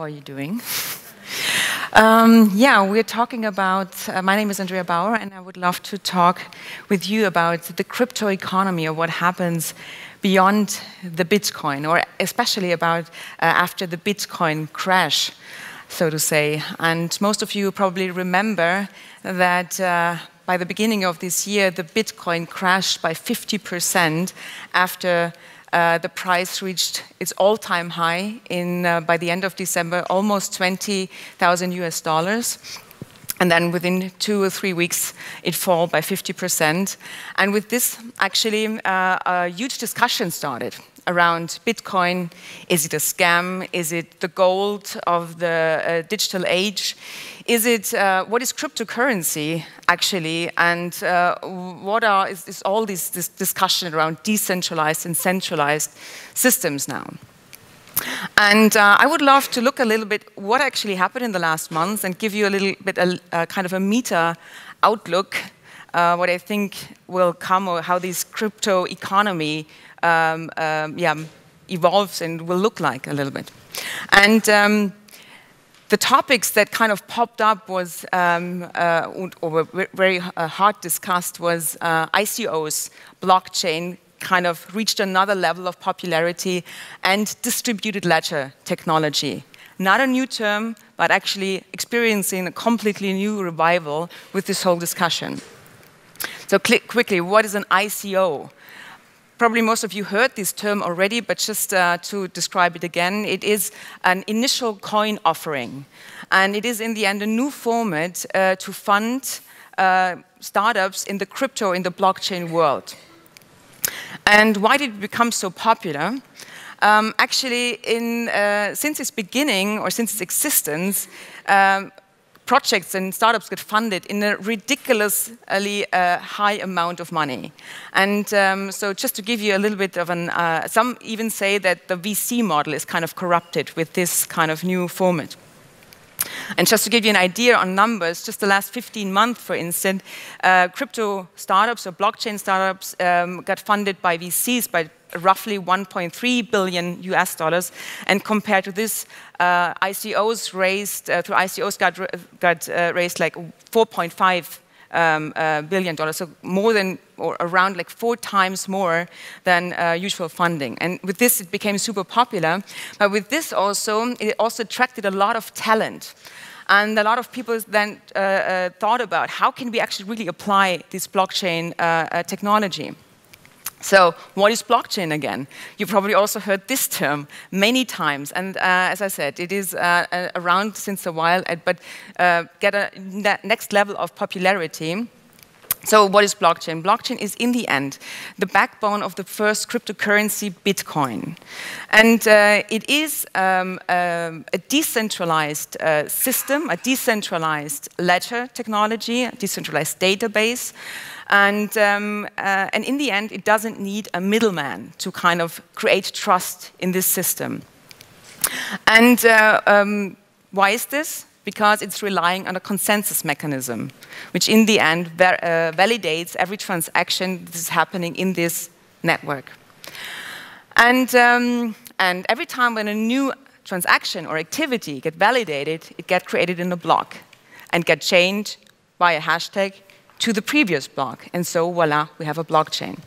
are you doing? Yeah, we're talking about, my name is Andrea Bauer, and I would love to talk with you about the crypto economy, or what happens beyond the Bitcoin, or especially about after the Bitcoin crash, so to say. And most of you probably remember that by the beginning of this year, the Bitcoin crashed by 50% after the price reached its all-time high by the end of December, almost 20,000 US dollars. And then within 2 or 3 weeks, it fell by 50%. And with this, actually, a huge discussion started around Bitcoin. Is it a scam? Is it the gold of the digital age? What is cryptocurrency, actually? And is all this discussion around decentralized and centralized systems now? And I would love to look a little bit what actually happened in the last months and give you a little bit kind of a meta outlook, what I think will come, or how this crypto economy evolves and will look like a little bit. And the topics that kind of popped up was, or were very hard discussed, was ICOs, blockchain, kind of reached another level of popularity, and distributed ledger technology. Not a new term, but actually experiencing a completely new revival with this whole discussion. So quickly, what is an ICO? Probably most of you heard this term already, but just to describe it again, it is an initial coin offering. And it is, in the end, a new format to fund startups in the crypto, in the blockchain world. And why did it become so popular? Actually, since its beginning, or since its existence, projects and startups get funded in a ridiculously high amount of money. And so just to give you a little bit of some even say that the VC model is kind of corrupted with this kind of new format. And just to give you an idea on numbers, just the last 15 months, for instance, crypto startups or blockchain startups got funded by VCs by roughly 1.3 billion US dollars, and compared to this, ICOs raised through ICOs got raised like 4.5 billion dollars, so more than, or around like 4 times more than usual funding. And with this, it became super popular. But with this also, it also attracted a lot of talent. And a lot of people then thought about how can we actually really apply this blockchain technology. So what is blockchain again? You probably also heard this term many times. And as I said, it is around since a while, but get a next level of popularity. So what is blockchain? Blockchain is, in the end, the backbone of the first cryptocurrency, Bitcoin. And it is a decentralized system, a decentralized ledger technology, a decentralized database. And in the end, it doesn't need a middleman to kind of create trust in this system. And why is this? Because it's relying on a consensus mechanism, which in the end validates every transaction that is happening in this network. And every time when a new transaction or activity gets validated, it gets created in a block and gets changed by a hashtag to the previous block. And so, voila, we have a blockchain.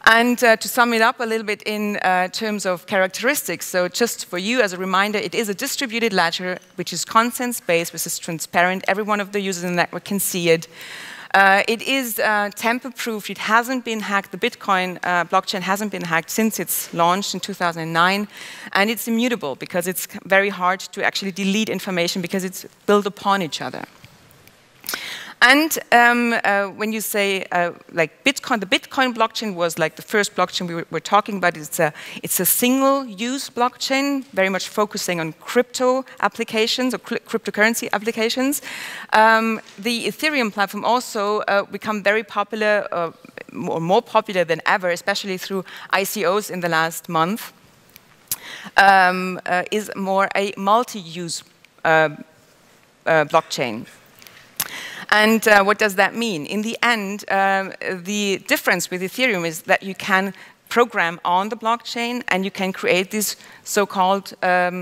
And to sum it up a little bit in terms of characteristics, so just for you as a reminder, it is a distributed ledger which is consent-based, which is transparent. Every one of the users in the network can see it. It is tamper-proof. It hasn't been hacked. The Bitcoin blockchain hasn't been hacked since its launch in 2009. And it's immutable because it's very hard to actually delete information because it's built upon each other. And when you say like Bitcoin, the Bitcoin blockchain was like the first blockchain we were talking about. It's a single-use blockchain, very much focusing on crypto applications or cryptocurrency applications. The Ethereum platform also become very popular, or more popular than ever, especially through ICOs in the last month. Is more a multi-use blockchain. And what does that mean? In the end, the difference with Ethereum is that you can program on the blockchain, and you can create these so-called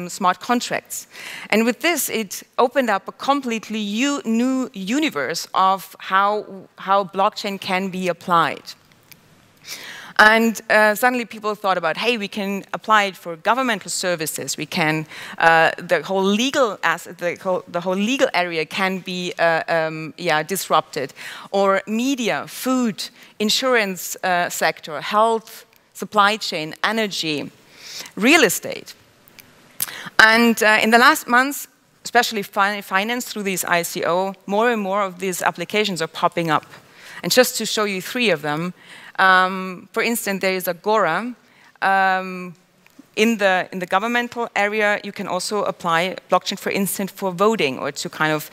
smart contracts. And with this, it opened up a completely new universe of how blockchain can be applied. And suddenly people thought about, hey, we can apply it for governmental services. We can, the whole legal area can be disrupted. Or media, food, insurance sector, health, supply chain, energy, real estate. And in the last months, especially finance through these ICO, more and more of these applications are popping up. And just to show you 3 of them, for instance, there is Agora. In the governmental area, you can also apply blockchain, for instance, for voting or to kind of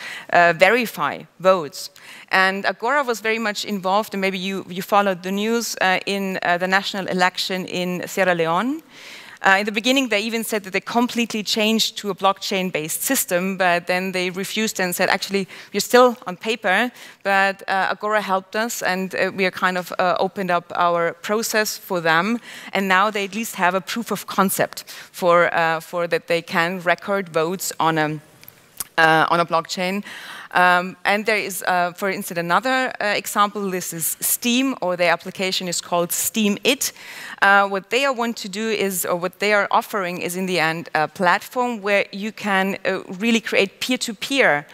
verify votes. And Agora was very much involved, and maybe you followed the news, in the national election in Sierra Leone. In the beginning, they even said that they completely changed to a blockchain-based system, but then they refused and said, actually, we're still on paper, but Agora helped us, and we are kind of opened up our process for them, and now they at least have a proof of concept for that they can record votes on a blockchain. And there is, for instance, another example. This is Steam, or their application is called SteamIt. What they want to do is, or what they are offering is, in the end, a platform where you can really create peer-to-peer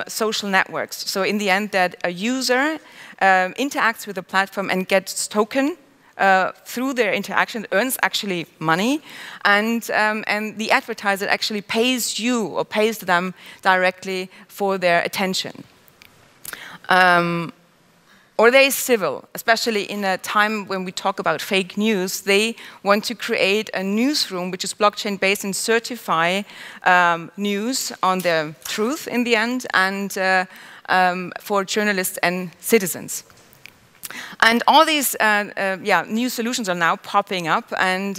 social networks. So in the end, that a user interacts with the platform and gets token through their interaction, earns actually money, and the advertiser actually pays you or pays them directly for their attention. Or they is civil, especially in a time when we talk about fake news. They want to create a newsroom which is blockchain-based and certify news on the truth in the end, and for journalists and citizens. And all these new solutions are now popping up, and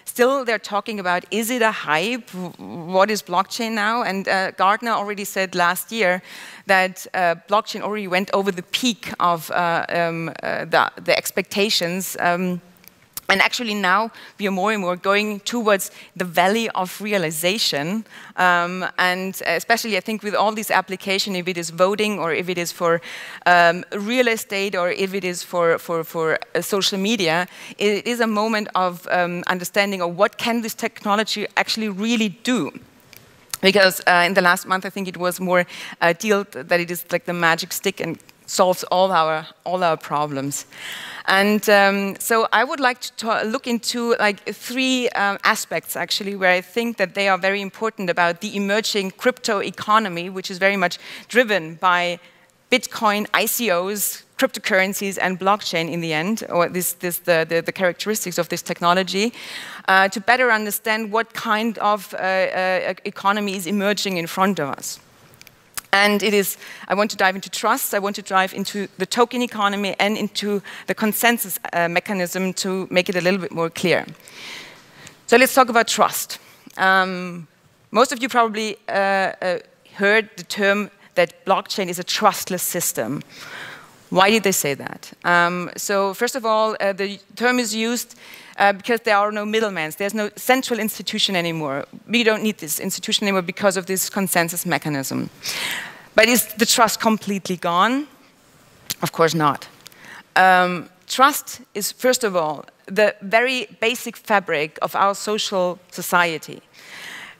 still they're talking about, is it a hype? What is blockchain now? And Gartner already said last year that blockchain already went over the peak of the expectations. And actually now we are more and more going towards the valley of realization, and especially I think with all these applications, if it is voting or if it is for real estate or if it is for social media, it is a moment of understanding of what can this technology actually really do. Because in the last month I think it was more dealt that it is like the magic stick and solves all our problems. And so I would like to look into like 3 aspects actually where I think that they are very important about the emerging crypto economy, which is very much driven by Bitcoin, ICOs, cryptocurrencies, and blockchain in the end, or the characteristics of this technology, to better understand what kind of economy is emerging in front of us. And I want to dive into trust, I want to dive into the token economy and into the consensus mechanism to make it a little bit more clear. So let's talk about trust. Most of you probably heard the term that blockchain is a trustless system. Why did they say that? So first of all, the term is used because there are no middlemen. There's no central institution anymore. We don't need this institution anymore because of this consensus mechanism. But is the trust completely gone? Of course not. Trust is, first of all, the very basic fabric of our social society.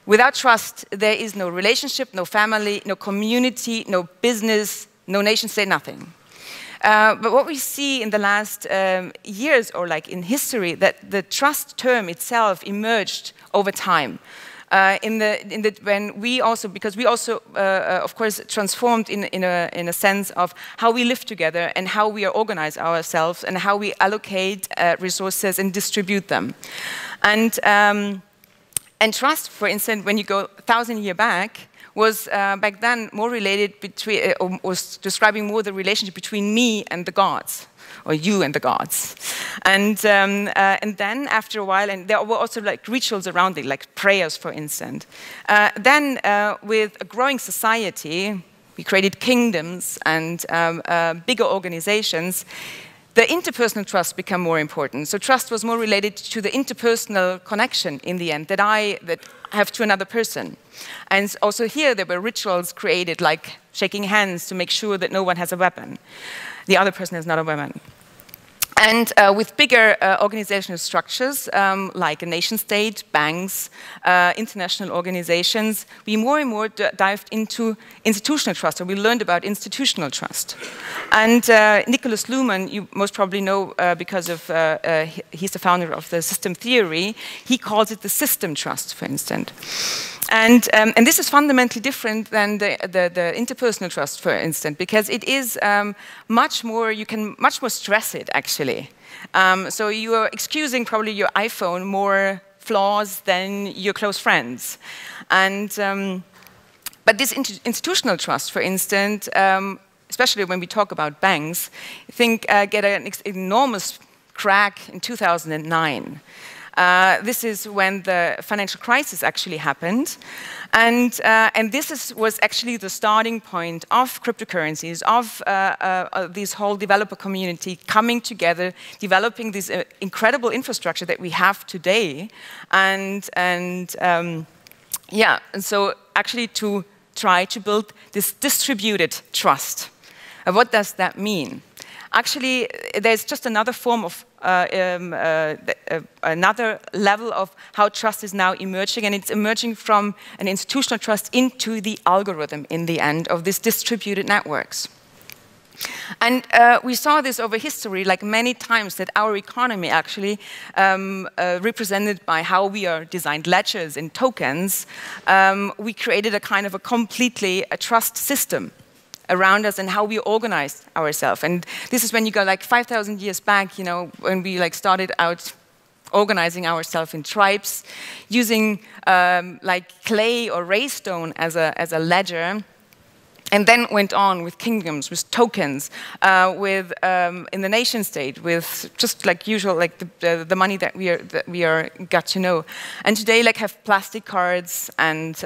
Without trust, there is no relationship, no family, no community, no business, no nation state, nothing. But what we see in the last years, or like in history, that the trust term itself emerged over time. When we also, because we also, of course, transformed in a sense of how we live together and how we organize ourselves and how we allocate resources and distribute them. And trust, for instance, when you go 1,000 years back, was back then more related between, was describing more the relationship between me and the gods, or you and the gods. And then after a while, and there were also like rituals around it, like prayers, for instance. Then with a growing society, we created kingdoms and bigger organizations. the interpersonal trust became more important. So trust was more related to the interpersonal connection in the end that I have to another person. And also here there were rituals created, like shaking hands to make sure that no one has a weapon. The other person has not a weapon. And with bigger organizational structures, like a nation state, banks, international organizations, we more and more dived into institutional trust, or we learned about institutional trust. And Nicholas Luhmann, you most probably know because of, he's the founder of the system theory, he calls it the system trust, for instance. And this is fundamentally different than the interpersonal trust, for instance, because it is much more, you can much more stress it, actually. So you are excusing probably your iPhone more flaws than your close friends. And, but this institutional trust, for instance, especially when we talk about banks, I think get an enormous crack in 2009. This is when the financial crisis actually happened. And this was actually the starting point of cryptocurrencies, of this whole developer community coming together, developing this incredible infrastructure that we have today. And so actually to try to build this distributed trust. What does that mean? Actually, there's just another form of, another level of how trust is now emerging, and it's emerging from an institutional trust into the algorithm in the end of these distributed networks. And we saw this over history, like many times, that our economy actually, represented by how we are designed ledgers and tokens, we created a kind of a completely trust system around us and how we organize ourselves. And this is when you go like 5,000 years back, you know, when we like started out organizing ourselves in tribes, using like clay or raystone as a ledger, and then went on with kingdoms, with tokens, with in the nation state, with just like usual, like the money that we are got to know. And today, like have plastic cards and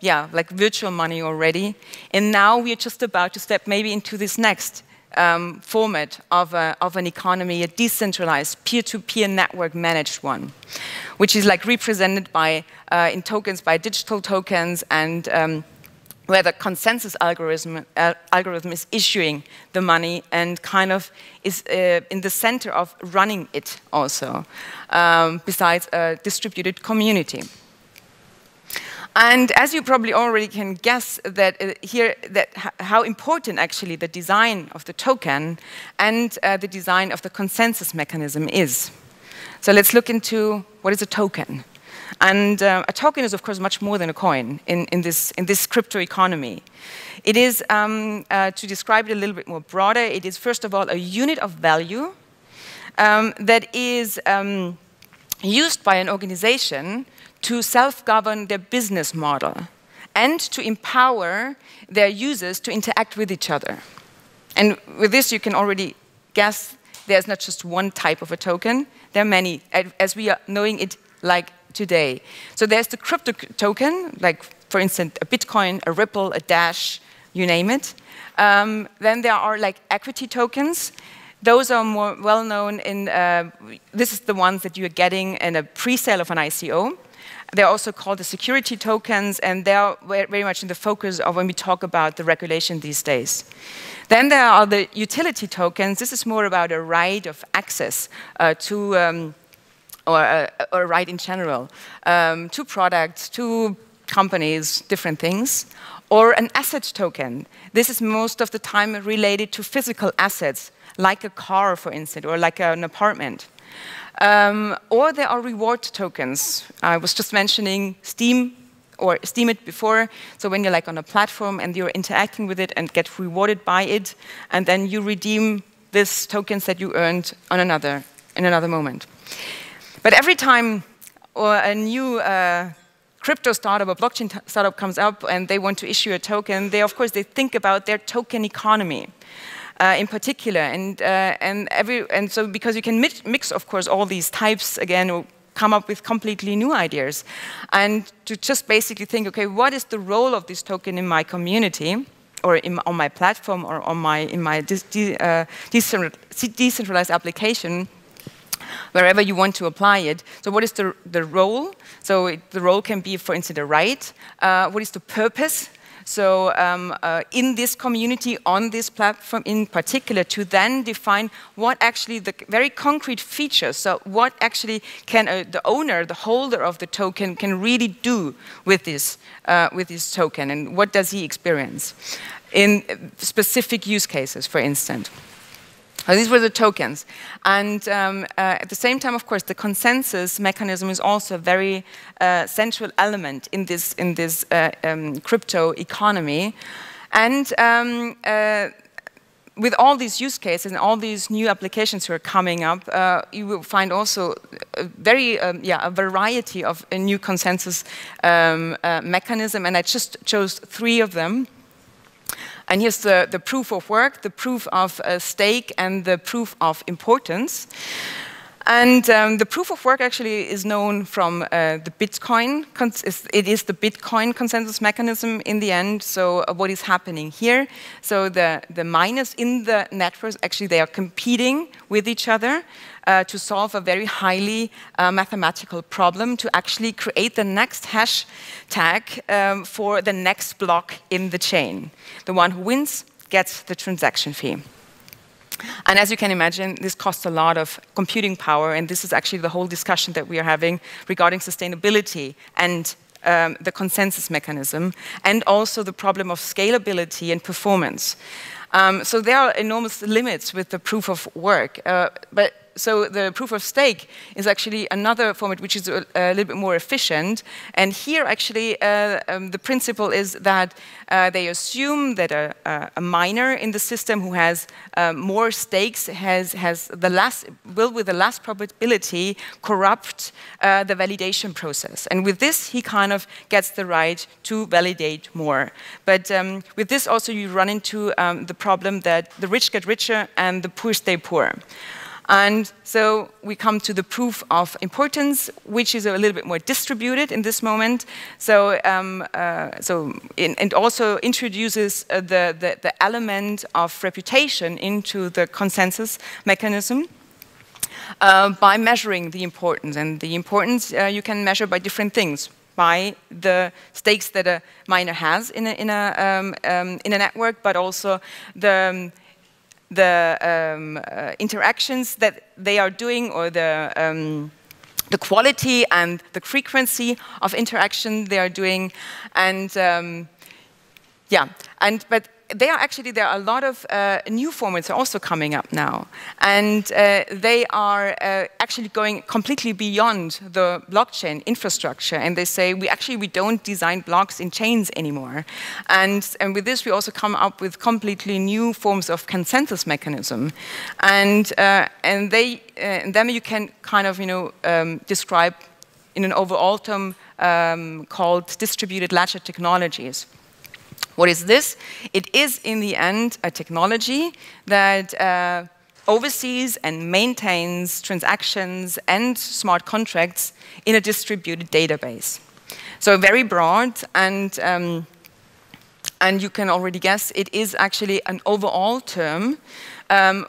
yeah, like virtual money already. And now we are just about to step maybe into this next format of an economy, a decentralized, peer-to-peer network managed one, which is like represented by in tokens, by digital tokens, and where the consensus algorithm is issuing the money and kind of is in the center of running it also, besides a distributed community. And as you probably already can guess, that how important actually the design of the token and the design of the consensus mechanism is. So let's look into what is a token. And a token is, of course, much more than a coin in this crypto economy. It is, to describe it a little bit more broader, it is, first of all, a unit of value that is used by an organization to self-govern their business model and to empower their users to interact with each other. And with this, you can already guess there's not just one type of a token. There are many, as we are knowing it like today. So there's the crypto token, like, for instance, a Bitcoin, a Ripple, a Dash, you name it. Then there are like equity tokens. Those are more well-known in, this is the ones that you're getting in a pre-sale of an ICO. They're also called the security tokens, and they're very much in the focus of when we talk about the regulation these days. Then there are the utility tokens. This is more about a right of access to, or a right in general, to products, to companies, different things. Or an asset token. This is most of the time related to physical assets, like a car, for instance, or like an apartment. Or there are reward tokens. I was just mentioning Steam or Steam it before. So when you're like on a platform and you're interacting with it and get rewarded by it, and then you redeem these tokens that you earned on in another moment. But every time a new crypto startup or blockchain startup comes up and they want to issue a token, they of course they think about their token economy. In particular, and so because you can mix, of course, all these types again, or come up with completely new ideas, and to just basically think, okay, what is the role of this token in my community? or on my platform or on in my decentralized application, wherever you want to apply it. So what is the role? So the role can be, for instance, a right. What is the purpose? So in this community, on this platform in particular, to then define what actually the very concrete features, so what actually can the owner, the holder of the token can really do with this token, and what does he experience in specific use cases, for instance. These were the tokens. And at the same time, of course, the consensus mechanism is also a very central element in this crypto economy. And with all these use cases and all these new applications who are coming up, you will find also a variety of new consensus mechanism. And I just chose 3 of them. And here's the proof of work, the proof of stake, and the proof of importance. And the proof of work actually is known from the Bitcoin. It is the Bitcoin consensus mechanism in the end. So what is happening here? So the miners in the networks, actually they are competing with each other to solve a very highly mathematical problem to actually create the next hash tag for the next block in the chain. The one who wins gets the transaction fee. And as you can imagine, this costs a lot of computing power, and this is actually the whole discussion that we are having regarding sustainability and the consensus mechanism, and also the problem of scalability and performance. So there are enormous limits with the proof of work, so the proof of stake is actually another format which is a little bit more efficient. And here, actually, the principle is that they assume that a miner in the system who has more stakes will, with the less probability, corrupt the validation process. And with this, he kind of gets the right to validate more. But with this, also, you run into the problem that the rich get richer and the poor stay poor. And so we come to the proof of importance, which is a little bit more distributed in this moment. So, it also introduces the element of reputation into the consensus mechanism by measuring the importance. And the importance you can measure by different things. By the stakes that a miner has in a network, but also the interactions that they are doing, or the quality and the frequency of interaction they are doing, and but there are a lot of new formats also coming up now, and they are actually going completely beyond the blockchain infrastructure, and they say we don't design blocks in chains anymore, and with this we also come up with completely new forms of consensus mechanism, and them you can kind of describe in an overall term called distributed ledger technologies. What is this? It is, in the end, a technology that oversees and maintains transactions and smart contracts in a distributed database. So very broad, and you can already guess, it is actually an overall term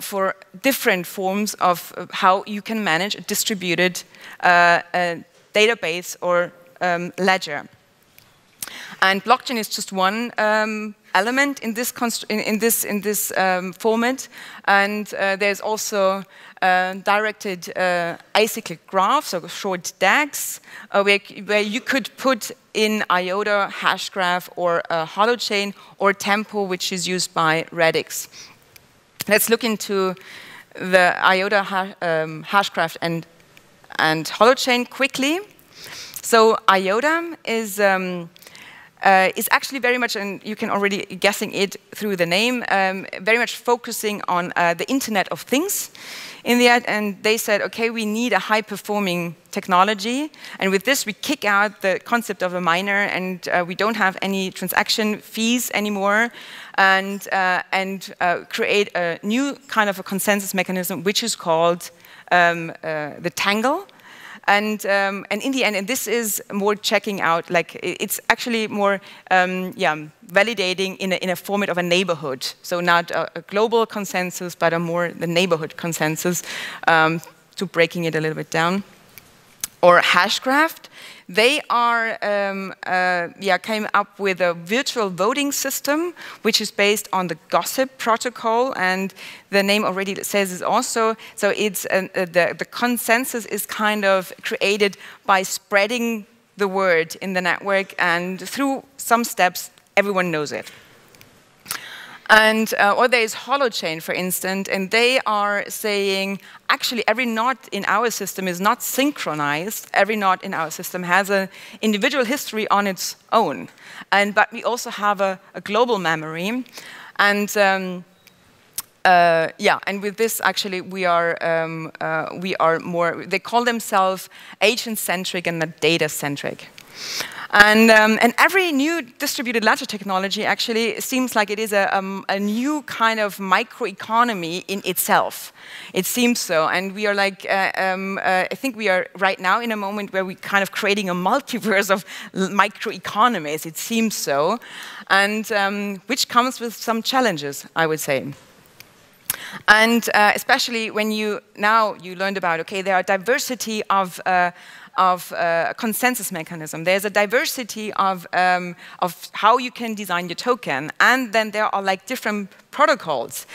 for different forms of how you can manage a distributed database or ledger. And blockchain is just one element in this format, and there's also directed acyclic graphs, so short DAGs, where you could put in IOTA, Hashgraph, or Holochain, or Tempo, which is used by Radix. Let's look into the IOTA, Hashgraph, and Holochain quickly. So IOTA is actually very much, and you can already guessing it through the name, very much focusing on the Internet of Things in the end. And they said, okay, we need a high-performing technology, and with this we kick out the concept of a miner, and we don't have any transaction fees anymore, and create a new kind of a consensus mechanism, which is called the Tangle. And in the end, and this is more checking out, like it's actually more validating in a format of a neighborhood. So not a global consensus, but a more the neighborhood consensus, to breaking it a little bit down. Or Hashcraft, they are came up with a virtual voting system, which is based on the Gossip protocol, and the name already says it also. So it's the consensus is kind of created by spreading the word in the network, and through some steps, everyone knows it. And or there is Holochain, for instance, and they are saying, actually, every node in our system is not synchronized. Every node in our system has an individual history on its own, but we also have a global memory. And and with this, actually, we are more. They call themselves agent-centric and not data-centric. And every new distributed ledger technology actually seems like it is a new kind of microeconomy in itself. It seems so, and we are like, I think we are right now in a moment where we're kind of creating a multiverse of microeconomies. It seems so, and which comes with some challenges, I would say. And especially when you learned about, okay, there are diversity of consensus mechanism. There's a diversity of how you can design your token, and then there are like different protocols,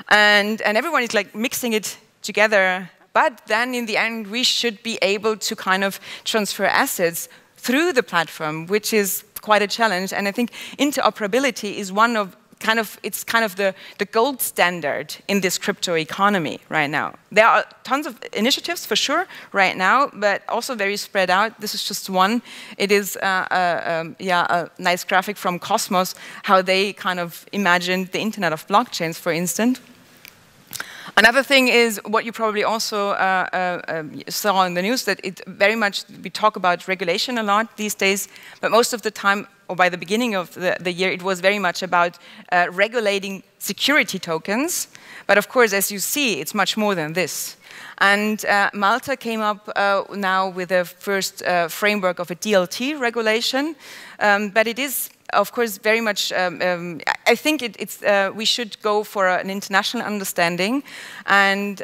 and everyone is like mixing it together. But then in the end, we should be able to kind of transfer assets through the platform, which is quite a challenge. And I think interoperability is one of it's kind of the gold standard in this crypto economy right now. There are tons of initiatives for sure right now, but also very spread out. This is just one. It is a nice graphic from Cosmos, how they kind of imagined the Internet of Blockchains, for instance. Another thing is what you probably also saw in the news, that it very much, we talk about regulation a lot these days, but most of the time, or by the beginning of the year, it was very much about regulating security tokens. But of course, as you see, it's much more than this. And Malta came up now with a first framework of a DLT regulation, but it is, of course, very much, I think we should go for an international understanding. And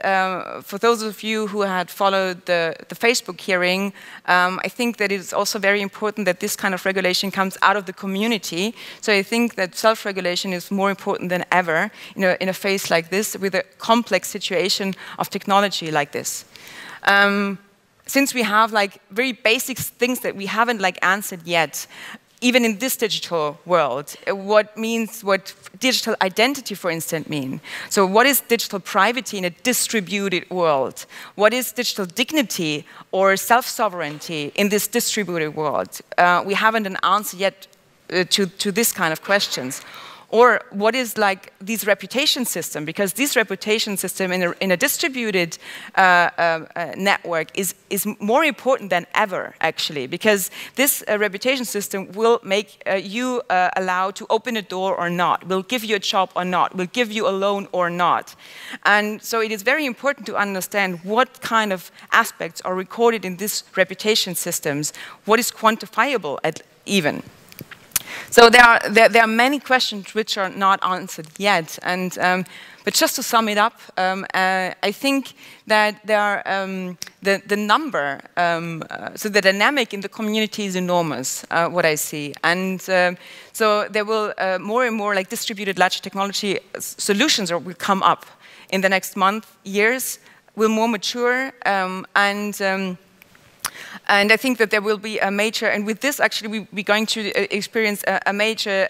for those of you who had followed the Facebook hearing, I think that it is also very important that this kind of regulation comes out of the community. So I think that self-regulation is more important than ever in a phase like this, with a complex situation of technology like this. Since we have like very basic things that we haven't like answered yet, even in this digital world, what digital identity, for instance, mean? So what is digital privacy in a distributed world? What is digital dignity or self-sovereignty in this distributed world? We haven't an answer yet to this kind of questions. Or what is like this reputation system? Because this reputation system in a distributed network is more important than ever, actually, because this reputation system will make you allowed to open a door or not, will give you a job or not, will give you a loan or not. And so it is very important to understand what kind of aspects are recorded in these reputation systems, what is quantifiable even. So there are many questions which are not answered yet, and but just to sum it up, I think that there are the number, so the dynamic in the community is enormous. What I see, and so there will more and more like distributed ledger technology solutions will come up in the next month, years, will more mature, and I think that there will be a major, and with this actually we're going to experience a major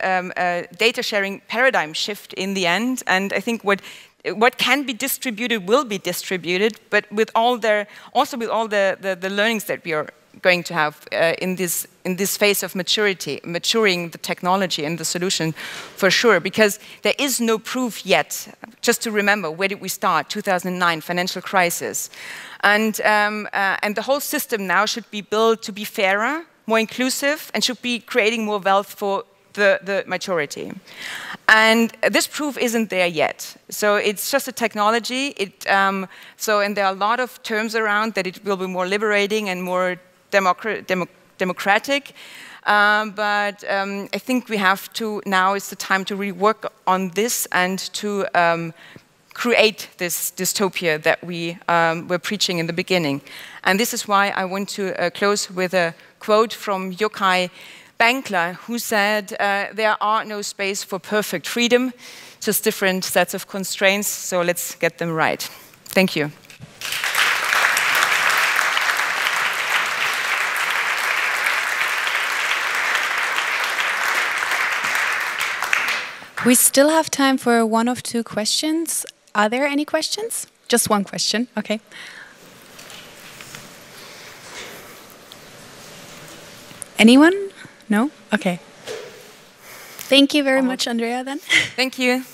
data sharing paradigm shift in the end. And I think what can be distributed will be distributed, but with all the learnings that we are going to have in this phase of maturing the technology and the solution, for sure, because there is no proof yet. Just to remember, where did we start? 2009, financial crisis. And the whole system now should be built to be fairer, more inclusive, and should be creating more wealth for the majority. And this proof isn't there yet. So it's just a technology. And there are a lot of terms around that it will be more liberating and more democratic. But I think we have to, now is the time to really work on this and to create this dystopia that we were preaching in the beginning. And this is why I want to close with a quote from Yochai Benkler, who said, there are no space for perfect freedom, just different sets of constraints, so let's get them right. Thank you. We still have time for one or two questions. Are there any questions? Just one question, okay. Anyone? No? Okay. Thank you very much, Andrea, then. Thank you.